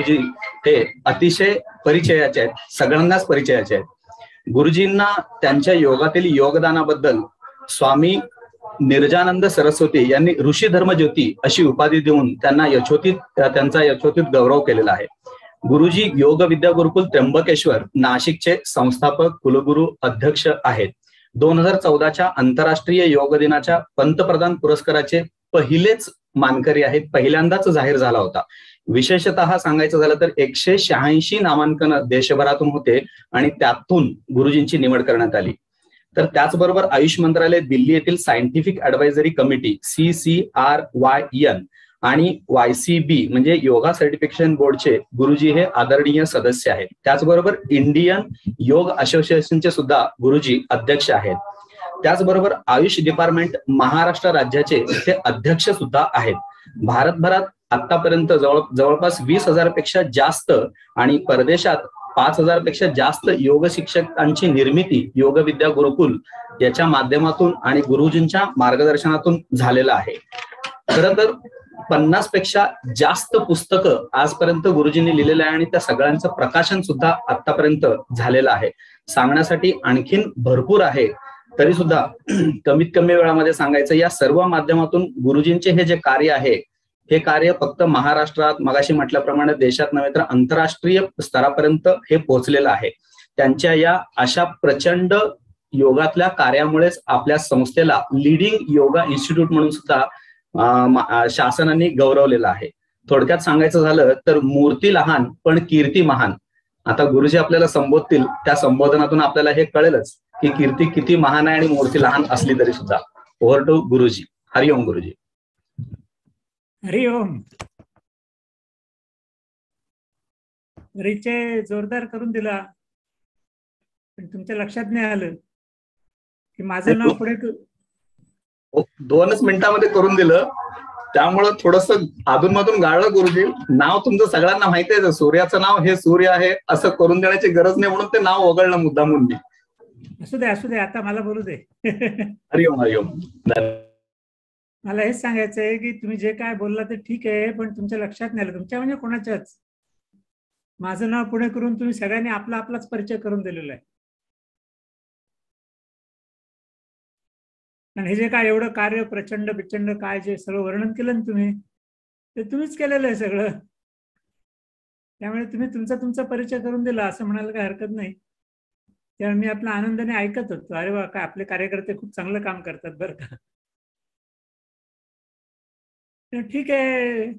गुरुजी हे अतिशय परिचयाचे आहेत, सगळ्यांनाच परिचयाचे आहेत. गुरुजींना त्यांच्या योगातील योगदानाबद्दल स्वामी निर्जानंद सरस्वती यांनी ऋषी धर्मज्योती अशी उपाधी देऊन त्यांना त्यांचा यशोचित गौरव केलेला आहे. गुरुजी योग विद्या गुरुकुल त्र्यंबकेश्वर नाशिकचे संस्थापक, कुलगुरू, अध्यक्ष आहेत. 2014च्या आंतरराष्ट्रीय योग दिनाच्या पंतप्रधान पुरस्काराचे पहिलेच मानकरी आहेत, पहिल्यांदाच जाहीर झाला होता. विशेषतः सांगायचं झालं तर 186 नामांकन देशभरातून होते आणि त्यातून गुरुजींची निवड करण्यात आली. तर त्याचबरोबर आयुष मंत्रालय दिल्ली येथील सायंटिफिक ऍडवायझरी कमिटी CCRYN आणि YCB म्हणजे योगा सर्टिफिकेशन बोर्डचे गुरुजी हे आदरणीय सदस्य आहेत. त्याचबरोबर इंडियन योग असोसिएशनचे सुद्धा गुरुजी अध्यक्ष आहेत. त्याचबरोबर आयुष डिपार्टमेंट महाराष्ट्र राज्याचे ते अध्यक्ष सुद्धा आहेत. भारतभरात आतापर्यंत जवळपास 20,000 पेक्षा जास्त आणि परदेशात 5,000 पेक्षा जास्त योग शिक्षकांची निर्मिती योग विद्या गुरुकुल याच्या माध्यमातून आणि गुरुजींच्या मार्गदर्शनातून झालेलं आहे. खरं तर 50 पेक्षा जास्त पुस्तकं आजपर्यंत गुरुजींनी लिहिलेलं आहे आणि त्या सगळ्यांचं प्रकाशन सुद्धा आतापर्यंत झालेलं आहे. सांगण्यासाठी आणखीन भरपूर आहे, तरी सुद्धा कमीत कमी वेळामध्ये सांगायचं, या सर्व माध्यमातून गुरुजींचे हे जे कार्य आहे हे कार्य फक्त महाराष्ट्रात मगाशी म्हटल्याप्रमाणे देशात नव्हे तर आंतरराष्ट्रीय स्तरापर्यंत हे पोहोचलेलं आहे. त्यांच्या या अशा प्रचंड योगातल्या कार्यामुळेच आपल्या संस्थेला लीडिंग योगा इन्स्टिट्यूट म्हणून सुद्धा शासनाने गौरवलेलं आहे. थोडक्यात सांगायचं झालं तर मूर्ती लहान पण कीर्ती महान. आता गुरुजी आपल्याला संबोधतील, त्या संबोधनातून आपल्याला हे कळेलच की कीर्ती किती महान आहे आणि मूर्ती लहान असली तरी सुद्धा. ओव्हर टू गुरुजी. हरिओम गुरुजी. हरिओम. परिचय जोरदार करून दिला, पण तुमच्या लक्षात नाही आलं की माझं नाव पुढे 2च मिनिटांमध्ये करून दिलं, त्यामुळं थोडस अधूनमधून गाळलं गुरुजी. नाव तुमचं सगळ्यांना माहिती आहे, सूर्याचं नाव हे सूर्य आहे असं करून देण्याची गरज नाही म्हणून ते नाव वगळलं मुद्दामून मी. असू दे आता मला बोलू दे. हरिओम हरिओम. मला हेच सांगायचं आहे की तुम्ही जे काय बोलला ते ठीक आहे, पण तुमच्या लक्षात नाही आलं, तुमच्या म्हणजे कोणाच्याच. माझं नाव पुढे करून तुम्ही सगळ्यांनी आपलाच परिचय करून दिलेला आहे. आणि हे जे काय एवढं कार्य प्रचंड प्रचंड काय जे सगळं वर्णन केलं ना तुम्ही, ते तुम्हीच केलेलं आहे सगळं. त्यामुळे तुम्ही तुमचा परिचय करून दिला असं म्हणायला काही हरकत नाही. त्यामुळे मी आपल्या आनंदाने ऐकत होतो, अरे वा, काय आपले कार्यकर्ते खूप चांगलं काम करतात बरं का. ठीक आहे,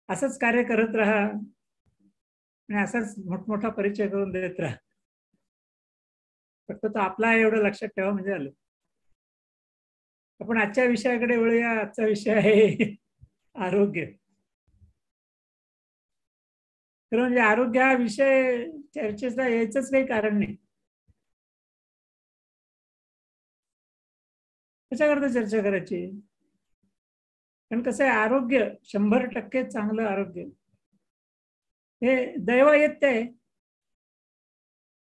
असंच कार्य करत राहा आणि असाच मोठमोठा परिचय करून देत राहा. फक्त तो आपला एवढं लक्षात ठेवा म्हणजे आलं. आपण आजच्या विषयाकडे वळूया. आजचा विषय आहे आरोग्य. तर म्हणजे आरोग्य हा विषय चर्चेचा यायचंच काही कारण नाही. कशाकरता चर्चा करायची? कारण कसं आहे, आरोग्य 100% चांगलं आरोग्य हे दैवायत्य आहे,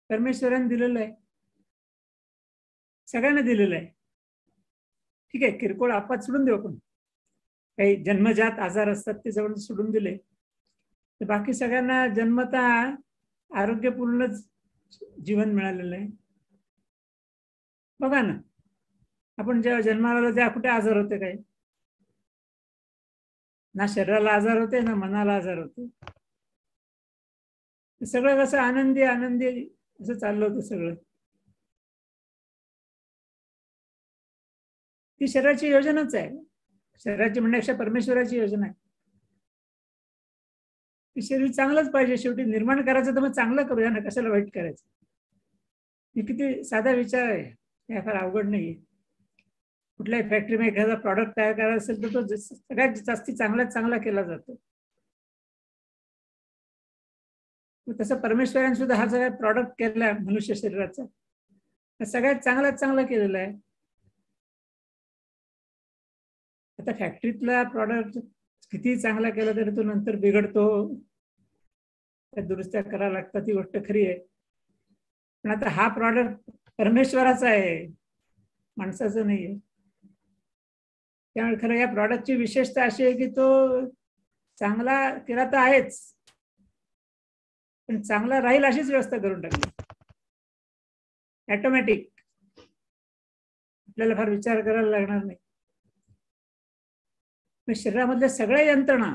परमेश्वराने दिलेलं आहे, सगळ्यांना दिलेलं आहे. ठीक आहे, किरकोळ आपात सोडून देऊ आपण, काही जन्मजात आजार असतात ते जवळ सोडून दिले तर बाकी सगळ्यांना जन्मतः आरोग्यपूर्णच जीवन मिळालेलं आहे. बघा ना, आपण जेव्हा जन्माला आलो तेव्हा कुठे आजार होते? काही ना शरीराला आजार होते ना मनाला आजार होते. सगळं कसं आनंदी आनंदी असं चाललं होतं सगळं. ती शरीराची योजनाच आहे. शरीराची म्हणण्यापेक्षा परमेश्वराची योजना आहे. शरीर चांगलंच पाहिजे, शेवटी निर्माण करायचं तर मग चांगलं करूया ना, कशाला वाईट करायचं. हे किती साधा विचार आहे, हे फार अवघड नाही. कुठल्याही फॅक्टरीमध्ये एखादा प्रॉडक्ट तयार करायचा असेल तर तो सगळ्यात जास्ती चांगल्यात चांगला केला जातो. तसं परमेश्वराने सुद्धा हा सगळ्यात प्रॉडक्ट केला मनुष्य शरीराचा, सगळ्यात चांगला केलेला आहे. आता फॅक्टरीतला प्रॉडक्ट किती चांगला केला तरी तो नंतर बिघडतो, त्या दुरुस्त्या करायला लागतात, ती गोष्ट खरी आहे. पण आता हा प्रॉडक्ट परमेश्वराचा आहे, माणसाचं नाही आहे. त्यामुळे खरं या प्रॉडक्टची विशेषता अशी आहे की तो चांगला केला तर आहेच, पण चांगला राहील अशीच व्यवस्था करून टाकली, ऑटोमॅटिक. आपल्याला फार विचार करायला लागणार नाही. शरीरामधल्या सगळ्या यंत्रणा,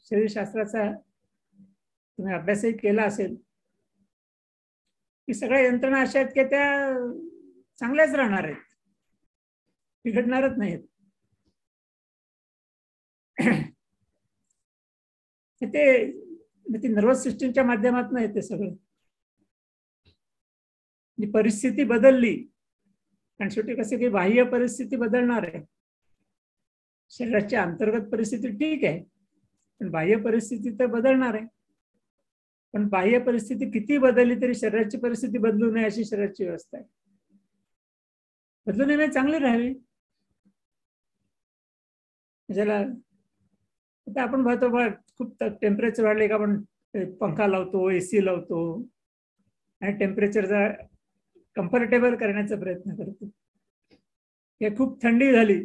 शरीरशास्त्राचा तुम्ही अभ्यासही केला असेल, की सगळ्या यंत्रणा अशा आहेत की त्या चांगल्याच राहणार आहेत, बिघडणारच नाहीत. ते नर्वस सिस्टीमच्या माध्यमातून येते सगळं. परिस्थिती बदलली, आणि शेवटी कसं की बाह्य परिस्थिती बदलणार आहे. शरीराची अंतर्गत परिस्थिती ठीक आहे, पण बाह्य परिस्थिती तर बदलणार आहे. पण बाह्य परिस्थिती किती बदलली तरी शरीराची परिस्थिती बदलू नये अशी शरीराची व्यवस्था आहे. बदलू नये चांगली राहावी. ज्याला आता आपण पाहतो बघ, खूप टेम्परेचर वाढले का आपण पंखा लावतो, एसी लावतो आणि टेम्परेचरचा कम्फर्टेबल करण्याचा प्रयत्न करतो. हे खूप थंडी झाली,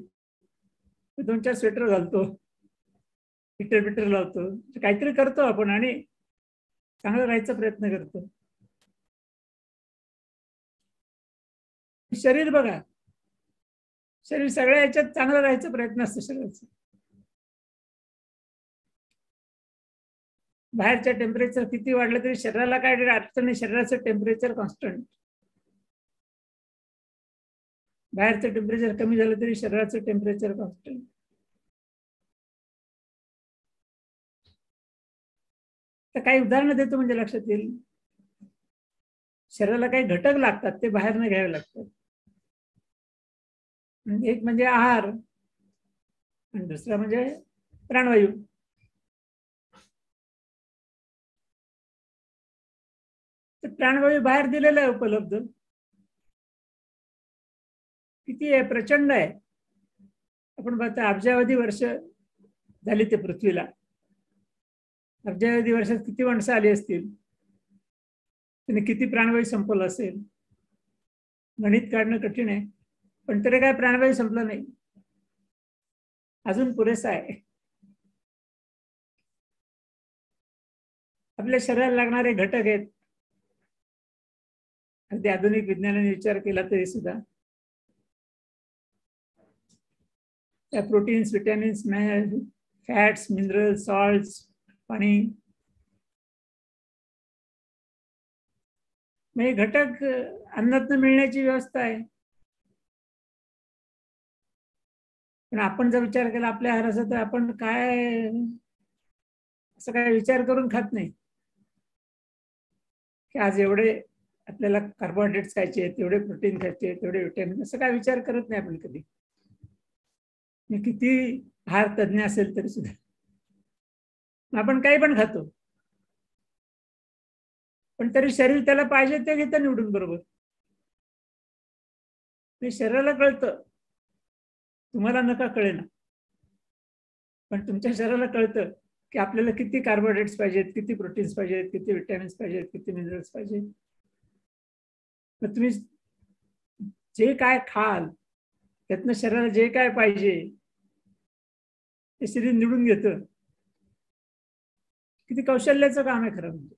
2-4 स्वेटर घालतो, हिटर लावतो, काहीतरी करतो आपण आणि चांगलं राहायचा प्रयत्न करतो. शरीर बघा, शरीर सगळ्या याच्यात चांगलं राहायचा प्रयत्न असतो शरीराचा. बाहेरच्या टेम्परेचर किती वाढलं तरी शरीराला काय अडचण नाही, शरीराचं टेम्परेचर कॉन्स्टंट. बाहेरचं टेम्परेचर कमी झालं तरी शरीराचं टेम्परेचर कॉन्स्टंट. तर काही उदाहरणं देतो म्हणजे लक्षात येईल. शरीराला काही घटक लागतात, ते बाहेरनं घ्यावे लागतात. एक म्हणजे आहार आणि दुसरा म्हणजे प्राणवायू. तर प्राणवायू बाहेर दिलेला आहे उपलब्ध. किती आहे? प्रचंड आहे. आपण बघता अब्जावधी वर्ष झाली ते पृथ्वीला. अब्जावधी वर्षात किती माणसं आली असतील, त्यांनी किती प्राणवायू संपवलं असेल, गणित काढणं कठीण आहे. पण तरी काय प्राणवायू संपलं नाही, अजून पुरेसा आहे. आपल्या शरीराला लागणारे घटक आहेत. अगदी आधुनिक विज्ञानाने विचार केला तरी सुद्धा त्या proteins, vitamins, fats, minerals, salts, पाणी, म्हणजे घटक अन्नातून मिळण्याची व्यवस्था आहे. पण आपण जर विचार केला आपल्या आहाराचा, तर आपण काय असं काय विचार करून खात नाही की आज एवढे आपल्याला कार्बोहायड्रेट्स खायचे आहेत, एवढे प्रोटीन खायचे आहेत, एवढे विटॅमिन, असं काय विचार करत नाही आपण कधी. किती आहार तज्ञ असेल तरी सुद्धा आपण काही पण खातो, पण तरी शरीर त्याला पाहिजे ते घेतं निवडून. बरोबर, शरीराला कळतं, तुम्हाला नका कळेना, पण तुमच्या शरीराला कळतं की आपल्याला किती कार्बोहायड्रेट्स पाहिजेत, किती प्रोटीन्स पाहिजेत, किती विटॅमिन्स पाहिजेत, किती मिनरल्स पाहिजेत. मग तुम्ही जे काय खाल त्यातनं शरीराला जे काय पाहिजे ते शरीर निवडून घेतं. किती कौशल्याचं काम आहे खरं म्हणजे.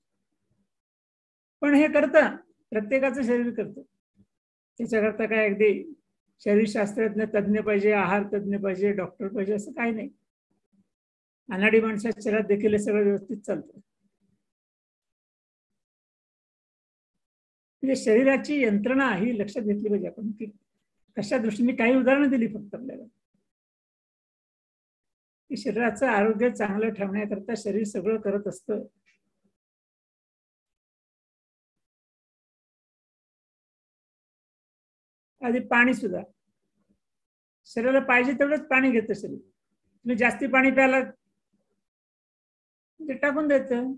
पण हे करतं, प्रत्येकाचं शरीर करतं. त्याच्याकरता काय अगदी शरीरशास्त्रज्ञ तज्ञ पाहिजे, आहार तज्ञ पाहिजे, डॉक्टर पाहिजे असं काही नाही. अनाडी माणसाच्या शरीरात देखील हे सगळं व्यवस्थित चालतं. म्हणजे शरीराची यंत्रणा ही लक्षात घेतली पाहिजे आपण, की कशा दृष्टीने. काही उदाहरणं दिली फक्त आपल्याला, की शरीराचं आरोग्य चांगलं ठेवण्याकरता शरीर सगळं करत असतं. आधी पाणी सुद्धा शरीराला पाहिजे तेवढंच पाणी घेतं शरीर. तुम्ही जास्ती पाणी प्यायला ते टाकून देतं.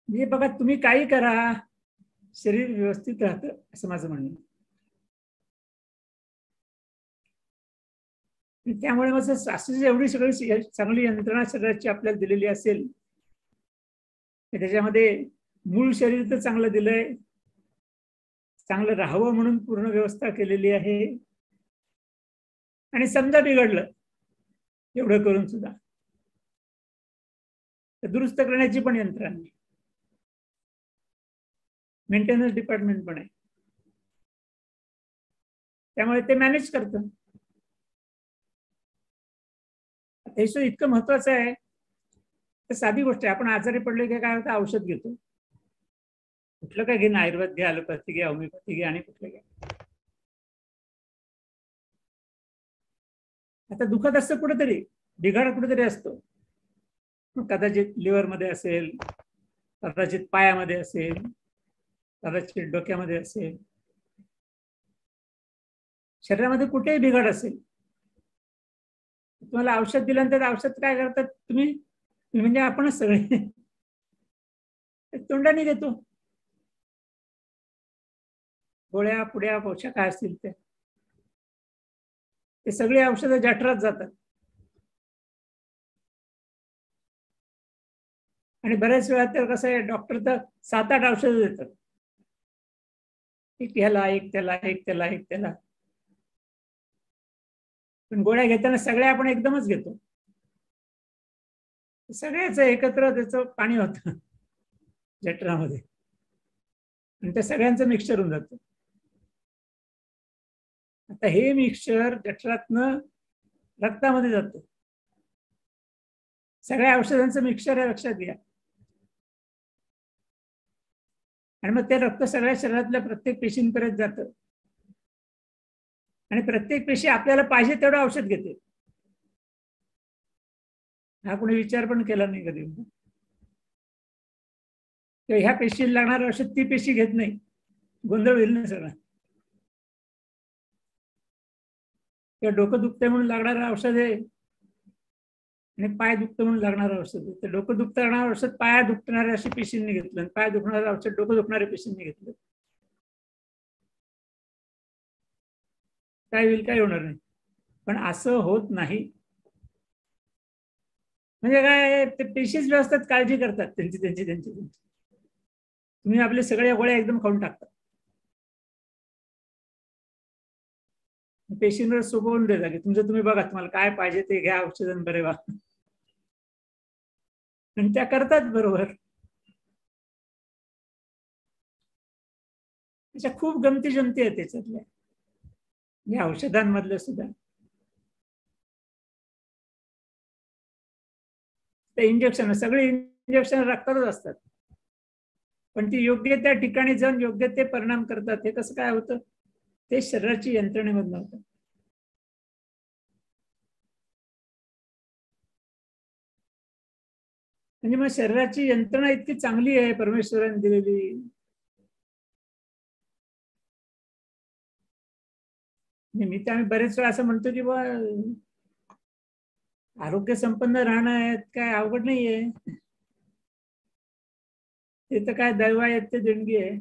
म्हणजे बघा, तुम्ही काही करा, शरीर व्यवस्थित राहतं असं माझं म्हणणं. त्यामुळे मग अशी एवढी सगळी चांगली यंत्रणा शरीराची आपल्याला दिलेली असेल, त्याच्यामध्ये मूळ शरीर तर चांगलं दिलंय, चांगलं राहावं म्हणून पूर्ण व्यवस्था केलेली आहे. आणि समजा बिघडलं एवढं करून सुद्धा दुरुस्त करण्याची पण यंत्रणा, मेंटेनन्स डिपार्टमेंट पण आहे, त्यामुळे ते मॅनेज करतं. हे इतकं महत्वाचं आहे. तर साधी गोष्ट आहे, आपण आजारी पडले की काय होतं, औषध घेतो. कुठलं काय घे ना, आयुर्वेद घ्या, ॲलोपॅथी घ्या, होमिओपॅथी घ्या आणि कुठलं घ्या. आता दुखत असतं कुठेतरी, बिघाड कुठेतरी असतो. कदाचित लिव्हर मध्ये असेल, कदाचित पायामध्ये असेल, कदाचित डोक्यामध्ये असेल, शरीरामध्ये कुठेही बिघाड असेल. तुम्हाला औषध दिल्यानंतर औषध काय करतात तुम्ही, म्हणजे आपणच सगळे तोंडाने देतो. गोळ्या पुड्या पोषक काय असतील ते सगळे औषधं जठरात जातात. आणि बऱ्याच वेळा तर कसं आहे, डॉक्टर तर 7-8 औषधं देतात, एक ह्याला, एक त्याला, एक त्याला, एक त्याला. पण गोळ्या घेताना सगळ्या आपण एकदमच घेतो, सगळ्याच एकत्र त्याचं पाणी होतं जठरामध्ये आणि त्या सगळ्यांचं मिक्सचर होऊन जातं. आता हे मिक्सचर जठरातनं रक्तामध्ये जातं, सगळ्या औषधांचं मिक्सचर आहे, लक्षात घ्या. आणि मग ते रक्त सगळ्या शरीरातल्या प्रत्येक पेशींपर्यंत जातं आणि प्रत्येक पेशी आपल्याला पाहिजे तेवढं औषध घेते. हा कोणी विचार पण केला नाही कधी. ह्या पेशीला लागणारं औषध ती पेशी घेत नाही, गोंधळ होईल ना सगळं. किंवा डोकं दुखतंय म्हणून लागणारं औषध आहे आणि पाय दुखतं म्हणून लागणारं औषध आहे. तर डोकं दुखतं लागणारं औषध पाया दुखणाऱ्या अशी पेशींनी घेतलं आणि पाय दुखणारं औषध डोकं दुखणाऱ्या पेशींनी घेतलं. काय होईल, काय होणार नाही. पण असं होत नाही. म्हणजे काय, ते पेशीच व्यवस्थित काळजी करतात त्यांची त्यांची त्यांची त्यांची. तुम्ही आपले सगळ्या गोळ्या एकदम खाऊन टाकता, पेशींवर सोपवून देता की तुमचं तुम्ही बघा, तुम्हाला काय पाहिजे ते घ्या औषधं, बरे वा. आणि त्या करतात बरोबर. त्याच्या खूप गमती जमती आहेत त्याच्यातल्या, या औषधांमधल्या सुद्धा. ते इंजेक्शन, सगळे इंजेक्शन रक्तातच असतात, पण ती योग्य त्या ठिकाणी जाऊन योग्य ते परिणाम करतात. हे कसं काय होतं, ते शरीराची यंत्रणेमधनं होतं. म्हणजे मग शरीराची यंत्रणा इतकी चांगली आहे परमेश्वराने दिलेली. मी तर आम्ही बरेच वेळा असं म्हणतो की बा, आरोग्य संपन्न राहणं आहे काय अवघड नाहीये, ते तर काय दैव आहे, ते देणगी आहे.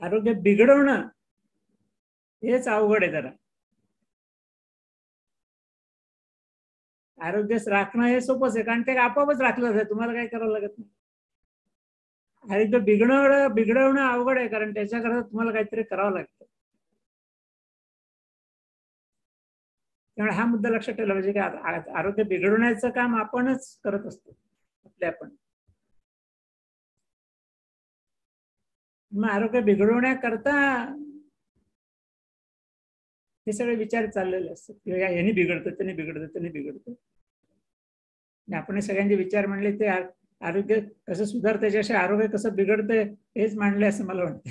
आरोग्य बिघडवणं हेच अवघड आहे जरा. आरोग्य राखणं हे सोपंच आहे, कारण ते आपोआपच राखलं जातं, तुम्हाला काय करावं लागत नाही. आरोग्य बिघडवणं अवघड आहे, कारण त्याच्याकरता तुम्हाला काहीतरी करावं लागतं. त्यामुळे हा मुद्दा लक्षात ठेवला पाहिजे की आरोग्य बिघडवण्याचं काम आपणच करत असतो, आपण. मग आरोग्य बिघडवण्याकरता हे सगळे विचार चाललेले असतात किंवा यांनी बिघडतं, त्यांनी बिघडतं, त्यांनी बिघडतं. आपण सगळ्यांचे विचार म्हणले ते आरोग्य कसं सुधारतं त्याच्याशी आरोग्य कसं बिघडतंय हेच मांडले असं मला वाटतं.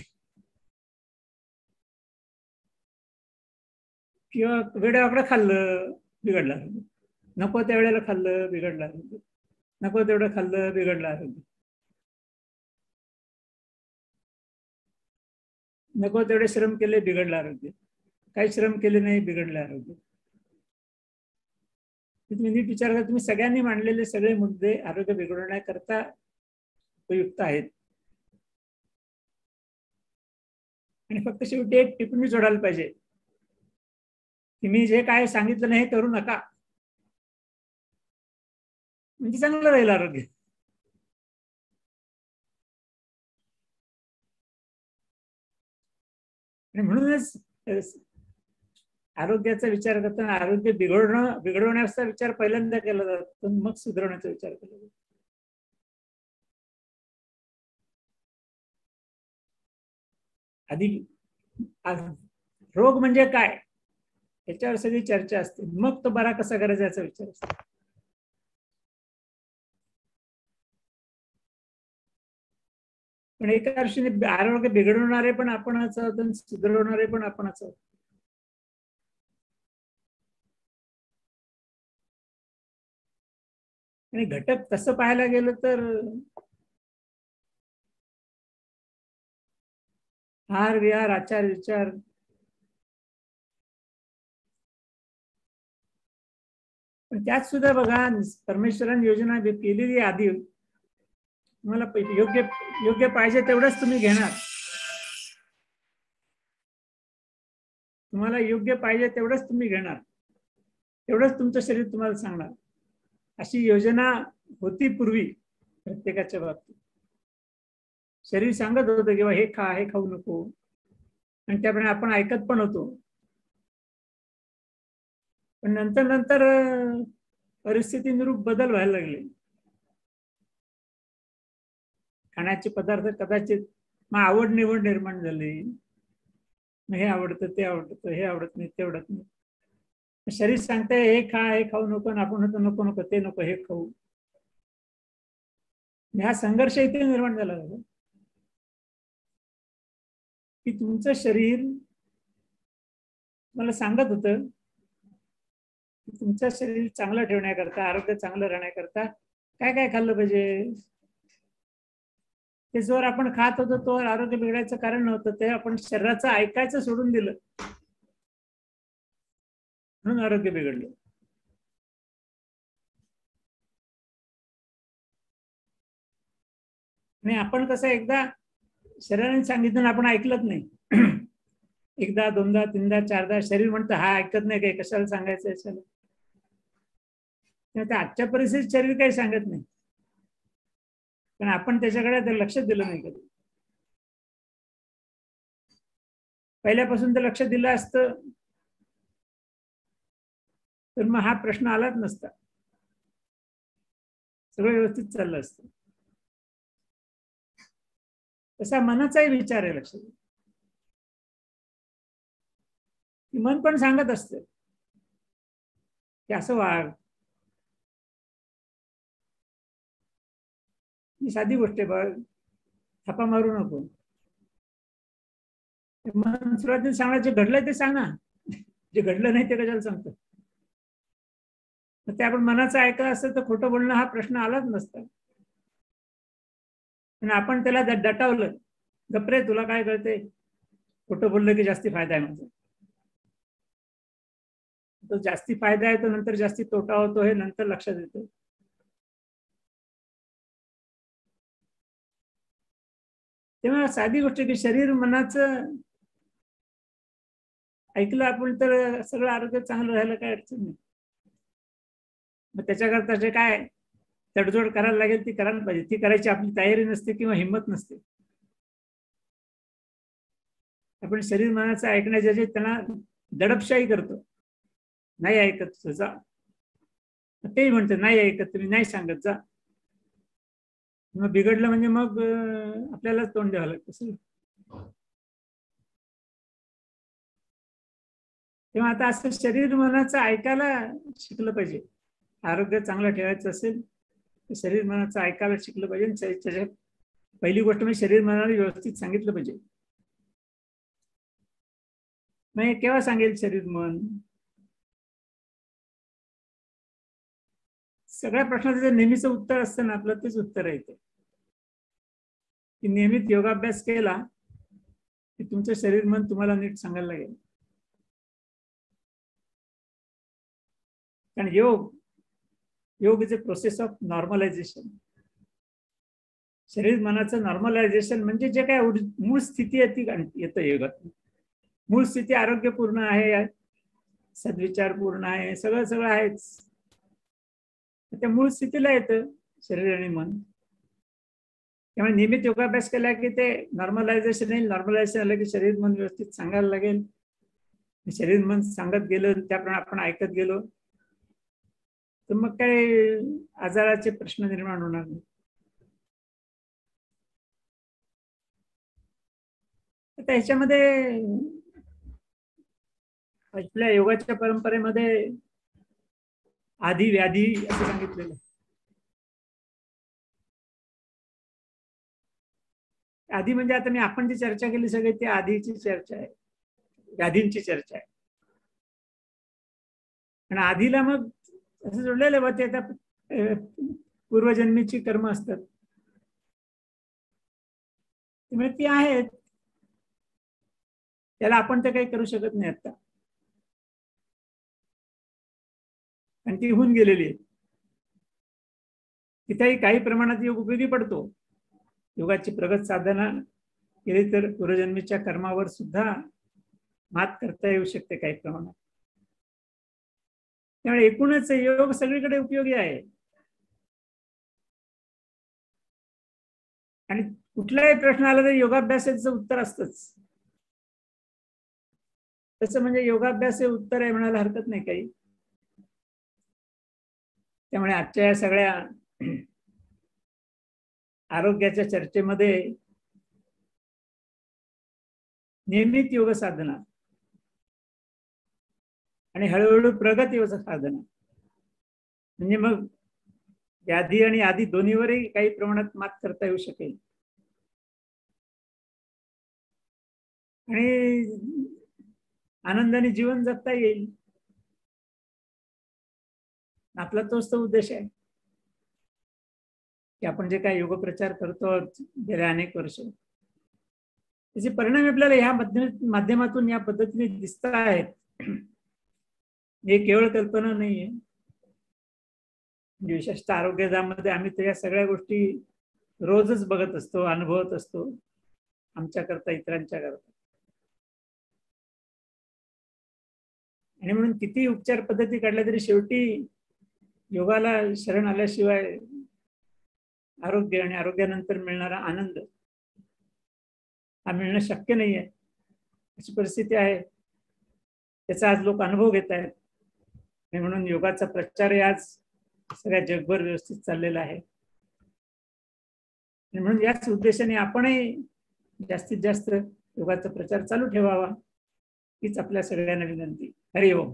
किंवा वेळेवाकडं खाल्लं बिघडलं आरोग्य, नको त्यावेळेला खाल्लं बिघडलं आरोग्य, नको तेवढं खाल्लं बिघडलं आरोग्य, नको तेवढे श्रम केले बिघडलं आरोग्य, काही श्रम केले नाही बिघडलं आरोग्य. तुम्ही नीट विचार करा, तुम्ही सगळ्यांनी मांडलेले सगळे मुद्दे आरोग्य बिघडवण्याकरता उपयुक्त आहेत. आणि फक्त शेवटी एक टिप्पणी जोडायला पाहिजे की मी जे काय सांगितलं नाही करू नका, म्हणजे चांगलं राहील आरोग्य. आणि म्हणूनच आरोग्याचा विचार करताना आरोग्य बिघडवण्याचा विचार पहिल्यांदा केला जातो, मग सुधारण्याचा विचार केला जातो. आधी रोग म्हणजे काय याच्यावर सगळी चर्चा असते, मग तो बरा कसा करायचा याचा विचार असतो. पण एका दृष्टीने आरोग्य बिघडवणारे पण आपणच आहोत आणि सुधारवणारे पण आपणच आहोत. आणि घटक तसं पाहायला गेलं तर आहार विहार, आचार विचार, पण त्यात सुद्धा बघा परमेश्वराने योजना केलेली आधी तुम्हाला योग्य पाहिजे तेवढंच तुम्ही घेणार. तुम्हाला योग्य पाहिजे तेवढंच तुम्ही घेणार, तेवढंच तुमचं शरीर तुम्हाला सांगणार. अशी योजना होती पूर्वी प्रत्येकाच्या बाबतीत. शरीर सांगत होतं किंवा हे खा, हे खाऊ नको, आणि त्याप्रमाणे आपण ऐकत पण होतो. पण नंतर परिस्थितीनुरूप बदल व्हायला लागले. खाण्याचे पदार्थ कदाचित मग आवड निवड निर्माण झाली. हे आवडतं, ते आवडतं, हे आवडत नाही, ते आवडत नाही. शरीर सांगते हे खा, हे खाऊ नको, आणि आपण होतो नको नको, ते नको, हे खाऊ. हा संघर्ष इथे निर्माण झाला होता की तुमचं शरीर मला सांगत होतं की तुमचं शरीर चांगलं ठेवण्याकरता, आरोग्य चांगलं राहण्याकरता काय काय खाल्लं पाहिजे. ते जोर आपण खात होतो तोवर आरोग्य बिघडायचं कारण नव्हतं, ते आपण शरीराचं ऐकायचं सोडून दिलं म्हणून आरोग्य बिघडलं. आणि आपण कसं एकदा शरीराने सांगितलं आपण ऐकलंच नाही. एकदा, दोनदा, तीनदा, चारदा शरीर म्हणतं हा ऐकत नाही, काही कशाला सांगायचं याच्याला. आजच्या परिस्थितीत शरीर काही सांगत नाही, पण आपण त्याच्याकडे लक्ष दिलं नाही कधी. पहिल्यापासून तर लक्ष दिलं असतं तर मग हा प्रश्न आलाच नसता, सगळं व्यवस्थित चाललं असतं. तसा मनाचाही विचार आहे लक्षात. मन पण सांगत असतं की असं वाग. ही साधी गोष्ट आहे बघ, थापा मारू नको. मन सुरुवातीला सांगणार जे घडलंय ते सांग ना, जे घडलं नाही ते कशाला सांगतो. ते आपण मनाचं ऐकत असतं तर खोटं बोलणं हा प्रश्न आलाच नसता. पण आपण त्याला दटावलं, गप्रे तुला काय कळते, खोटं बोललं की जास्ती फायदा आहे माझा. तो जास्ती फायदा आहे तो नंतर जास्ती तोटा होतो हे नंतर लक्षात येतं. तेव्हा साधी गोष्ट की शरीर मनाचं ऐकलं आपण तर सगळं आरोग्य चांगलं राहायला काय अडचण नाही. मग त्याच्याकरता जे काय तडजोड करायला लागेल ती करायला पाहिजे. ती करायची आपली तयारी नसते किंवा हिंमत नसते. आपण शरीर मनाचं ऐकण्याच्या जे त्यांना दडपशाही करतो, नाही ऐकत जा, तेही म्हणतं नाही ऐकत तुम्ही, नाही सांगत जा. मग बिघडलं म्हणजे मग आपल्यालाच तोंड द्यावं लागतं. तेव्हा आता असं शरीर मनाचं ऐकायला शिकलं पाहिजे. आरोग्य चांगलं ठेवायचं असेल तर शरीर मनाचं ऐकायला शिकलं पाहिजे. त्याच्या पहिली गोष्ट म्हणजे शरीर मनाला व्यवस्थित सांगितलं पाहिजे. मग केव्हा सांगेल शरीर मन? सगळ्या प्रश्नाचं नेहमीचं उत्तर असतं ना आपलं, तेच उत्तर आहे ते की नियमित योगाभ्यास केला की तुमचं शरीर मन तुम्हाला नीट सांगायला लागेल. कारण yoga is a process of normalisation. शरीर मनाचं नॉर्मलायझेशन म्हणजे जे काय मूळ स्थिती आहे ती येतं योगात. मूळ स्थिती आरोग्यपूर्ण आहे, सद्विचार पूर्ण आहे, सगळं आहेच. त्या मूळ स्थितीला येतं शरीर आणि मन. त्यामुळे नियमित योगाभ्यास केला की ते नॉर्मलायझेशन येईल. नॉर्मलायझेशन आलं की शरीर मन व्यवस्थित सांगायला लागेल. शरीर मन सांगत गेलं त्याप्रमाणे आपण ऐकत गेलो तर मग काय आजाराचे प्रश्न निर्माण होणार नाही. आता ह्याच्यामध्ये आपल्या योगाच्या परंपरेमध्ये आधी व्याधी असं सांगितलेलं आहे. आधी म्हणजे आता मी आपण जी चर्चा केली सगळी ती आधीची चर्चा आहे, व्याधींची चर्चा आहे. आणि आधीला मग असं जोडलेलं बा ते आता पूर्वजन्मीची कर्म असतात त्यामुळे ती आहेत, त्याला आपण तर काही करू शकत नाही आता, आणि ती होऊन गेलेली आहे. तिथेही काही प्रमाणात योग उपयोगी पडतो. योगाची प्रगत साधना केली तर पूर्वजन्मीच्या कर्मावर सुद्धा मात करता येऊ शकते काही प्रमाणात. त्यामुळे एकूणच योग सगळीकडे उपयोगी आहे. आणि कुठलाही प्रश्न आला तर योगाभ्यासाचं उत्तर असतंच. तसं म्हणजे योगाभ्यास हे उत्तर आहे म्हणायला हरकत नाही काही. त्यामुळे आजच्या या सगळ्या आरोग्याच्या चर्चेमध्ये नियमित योग साधना आणि हळूहळू प्रगत योग साधना म्हणजे मग व्याधी आणि आधी दोन्हीवरही काही प्रमाणात मात करता येऊ शकेल. आणि आनंदाने जीवन जगता येईल. आपला तोच तो उद्देश आहे की आपण जे काही योग प्रचार करतो गेल्या अनेक वर्ष त्याचे परिणाम आपल्याला ह्या माध्यमातून या पद्धतीने दिसत आहेत. हे केवळ कल्पना नाहीये. विशेषतः आरोग्यामध्ये आम्ही तर या सगळ्या गोष्टी रोजच बघत असतो, अनुभवत असतो, आमच्या करता इतरांच्या करता. आणि म्हणून किती उपचार पद्धती काढल्या तरी शेवटी योगाला शरण आल्याशिवाय आरोग्य आणि आरोग्यानंतर मिळणारा आनंद हा मिळणं शक्य नाहीये. अशी परिस्थिती आहे. त्याचा आज लोक अनुभव घेत आहेत. आणि म्हणून योगाचा प्रचार आज सगळ्या जगभर व्यवस्थित चाललेला आहे. आणि म्हणून याच उद्देशाने आपणही जास्तीत जास्त योगाचा प्रचार चालू ठेवावा हीच आपल्या सगळ्यांना विनंती. हरि ओम.